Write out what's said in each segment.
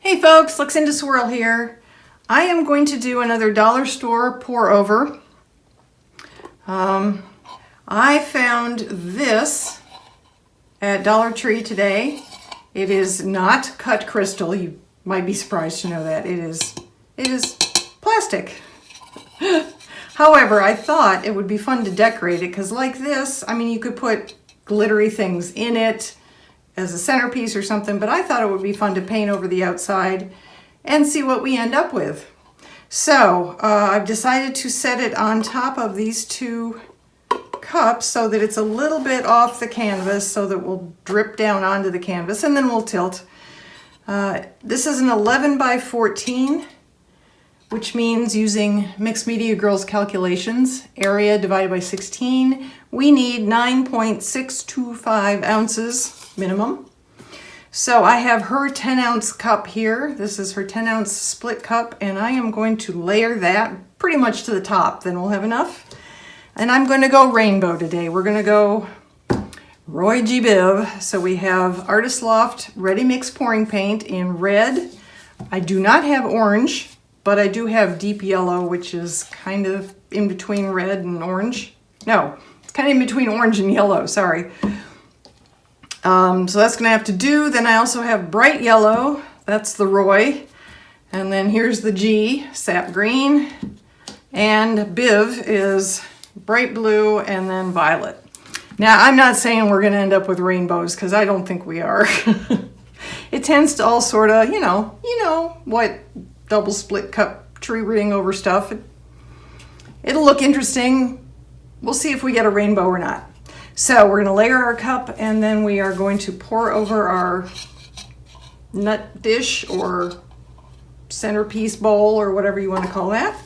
Hey folks, Luxinda Swirl here. I am going to do another dollar store pour over. I found this at Dollar Tree today. It is not cut crystal. You might be surprised to know that. It is plastic. However, I thought it would be fun to decorate it because like this, I mean, you could put glittery things in it as a centerpiece or something, but I thought it would be fun to paint over the outside and see what we end up with. So I've decided to set it on top of these two cups so that it's a little bit off the canvas so that it will drip down onto the canvas and then we'll tilt. This is an 11 by 14, which means using Mixed Media Girls calculations, area divided by 16, we need 9.625 ounces minimum. So I have her 10-ounce cup here. This is her 10-ounce split cup, and I am going to layer that pretty much to the top. Then we'll have enough. And I'm going to go rainbow today. We're going to go ROYGBV. So we have Artist Loft Ready Mix Pouring Paint in red. I do not have orange, but I do have deep yellow, which is kind of in between red and orange. No, it's kind of in between orange and yellow, sorry. So that's gonna have to do. Then I also have bright yellow, that's the Roy. And then here's the G, sap green. And BIV is bright blue and then violet. Now I'm not saying we're gonna end up with rainbows because I don't think we are. It tends to all sort of, you know what double split cup tree ring over stuff. It'll look interesting. We'll see if we get a rainbow or not. So we're gonna layer our cup and then we are going to pour over our nut dish or centerpiece bowl or whatever you want to call that.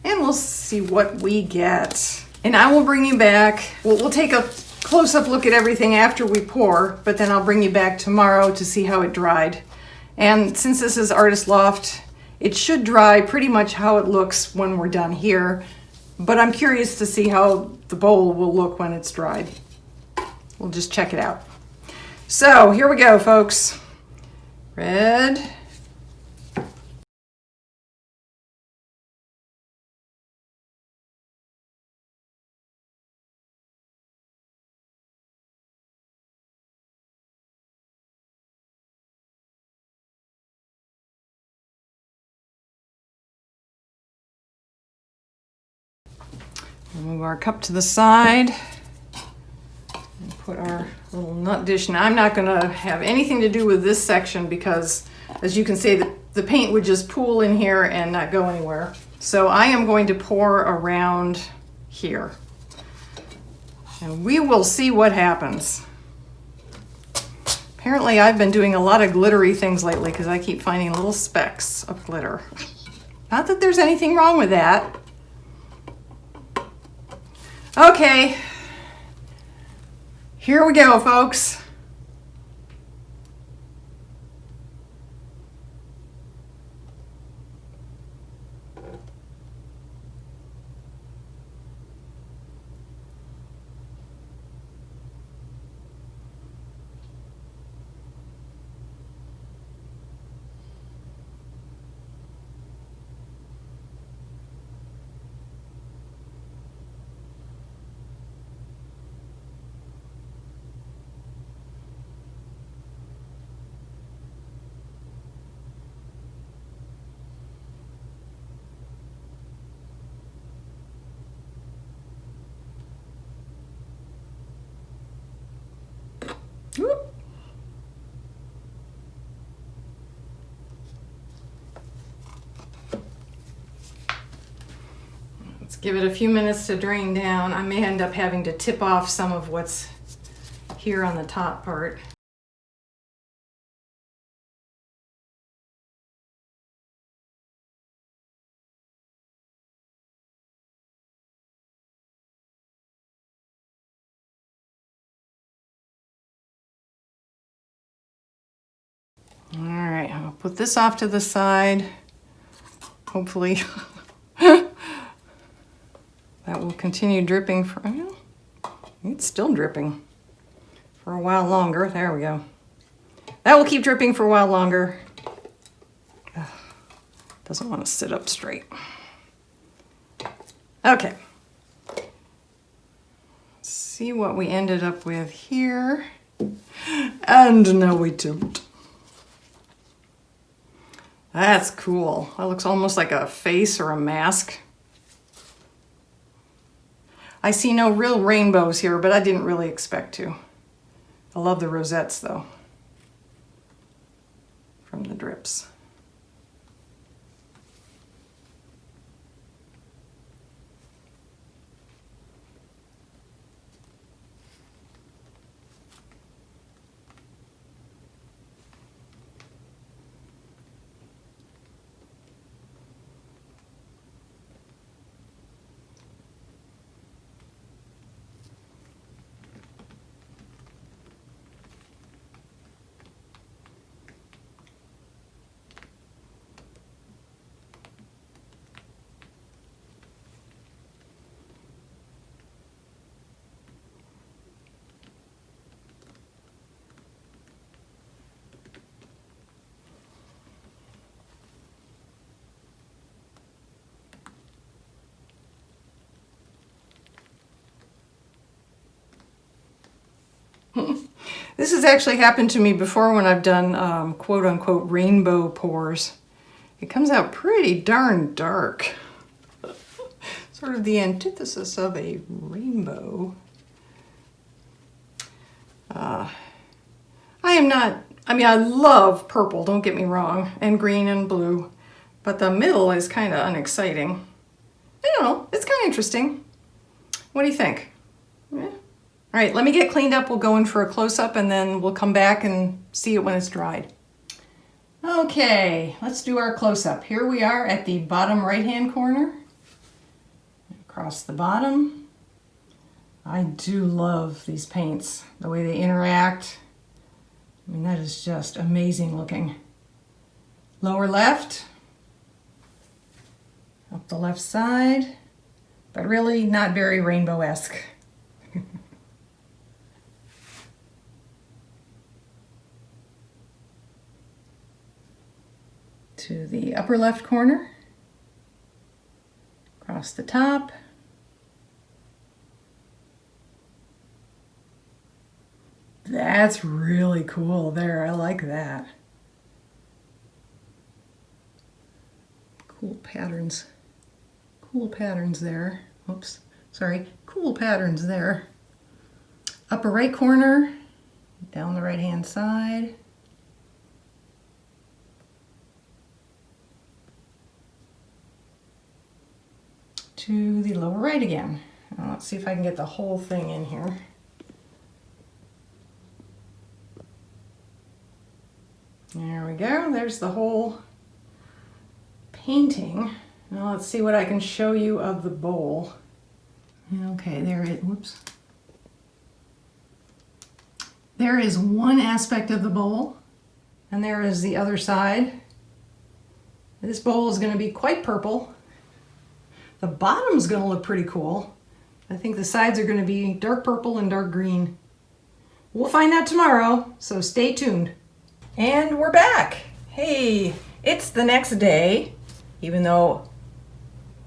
And we'll see what we get. And I will bring you back. We'll take a close-up look at everything after we pour, but then I'll bring you back tomorrow to see how it dried. And since this is Artist Loft, it should dry pretty much how it looks when we're done here. But I'm curious to see how the bowl will look when it's dried. We'll just check it out. So here we go, folks. Red. Move our cup to the side and put our little nut dish. Now I'm not going to have anything to do with this section because as you can see the paint would just pool in here and not go anywhere. So I am going to pour around here and we will see what happens. Apparently I've been doing a lot of glittery things lately because I keep finding little specks of glitter. Not that there's anything wrong with that. Okay, here we go, folks. Whoop. Let's give it a few minutes to drain down. I may end up having to tip off some of what's here on the top part. All right, I'll put this off to the side. Hopefully that will continue dripping for, it's still dripping for a while longer. There we go. That will keep dripping for a while longer. Doesn't want to sit up straight. Okay. See what we ended up with here. And now we tint. That's cool. That looks almost like a face or a mask. I see no real rainbows here, but I didn't really expect to. I love the rosettes though, from the drips. This has actually happened to me before when I've done quote-unquote rainbow pours. It comes out pretty darn dark. Sort of the antithesis of a rainbow. I love purple, don't get me wrong, and green and blue, but the middle is kind of unexciting. I don't know, it's kind of interesting. What do you think? Yeah. All right, let me get cleaned up. We'll go in for a close-up and then we'll come back and see it when it's dried. Okay, let's do our close-up. Here we are at the bottom right-hand corner. Across the bottom. I do love these paints, the way they interact. I mean, that is just amazing looking. Lower left. Up the left side. But really not very rainbow-esque. To the upper left corner, across the top, that's really cool there. I like that. Cool patterns there. Oops, sorry, cool patterns there. Upper right corner, down the right hand side. To the lower right again. Now let's see if I can get the whole thing in here. There we go. There's the whole painting. Now let's see what I can show you of the bowl. Okay, whoops. There is one aspect of the bowl, and there is the other side. This bowl is going to be quite purple. The bottom's going to look pretty cool. I think the sides are going to be dark purple and dark green. We'll find out tomorrow, so stay tuned. And we're back. Hey, it's the next day, even though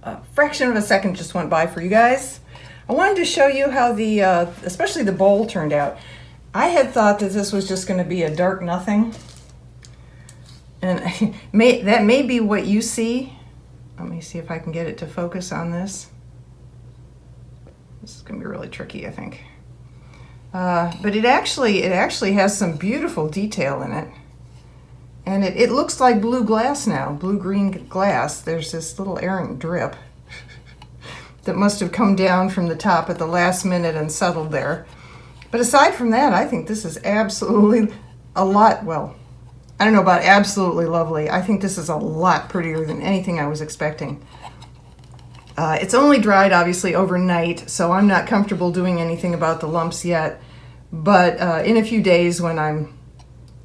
a fraction of a second just went by for you guys. I wanted to show you how especially the bowl turned out. I had thought that this was just going to be a dark nothing. And that may be what you see. Let me see if I can get it to focus on this. This is going to be really tricky, I think. But it actually has some beautiful detail in it. And it looks like blue glass now, blue-green glass. There's this little errant drip that must have come down from the top at the last minute and settled there. But aside from that, I think this is absolutely well, I don't know about absolutely lovely. I think this is a lot prettier than anything I was expecting. It's only dried, obviously, overnight, so I'm not comfortable doing anything about the lumps yet. But in a few days, when I'm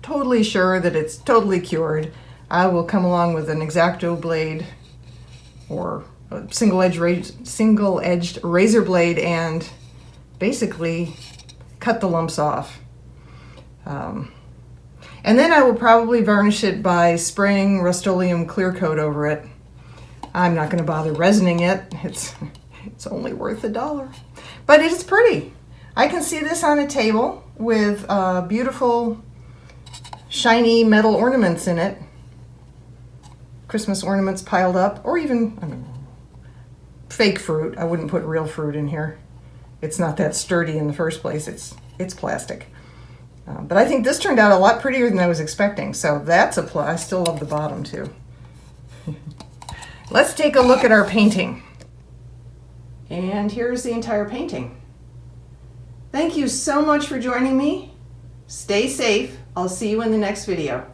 totally sure that it's totally cured, I will come along with an X-Acto blade or a single-edged razor blade and basically cut the lumps off. And then I will probably varnish it by spraying Rust-Oleum clear coat over it I'm not going to bother resining it. It's only worth $1. But it's pretty. I can see this on a table with beautiful shiny metal ornaments in it. Christmas ornaments piled up, or even, I mean, fake fruit. I wouldn't put real fruit in here. It's not that sturdy in the first place. It's plastic. But I think this turned out a lot prettier than I was expecting. So that's a plus. I still love the bottom too. Let's take a look at our painting. And here's the entire painting. Thank you so much for joining me. Stay safe. I'll see you in the next video.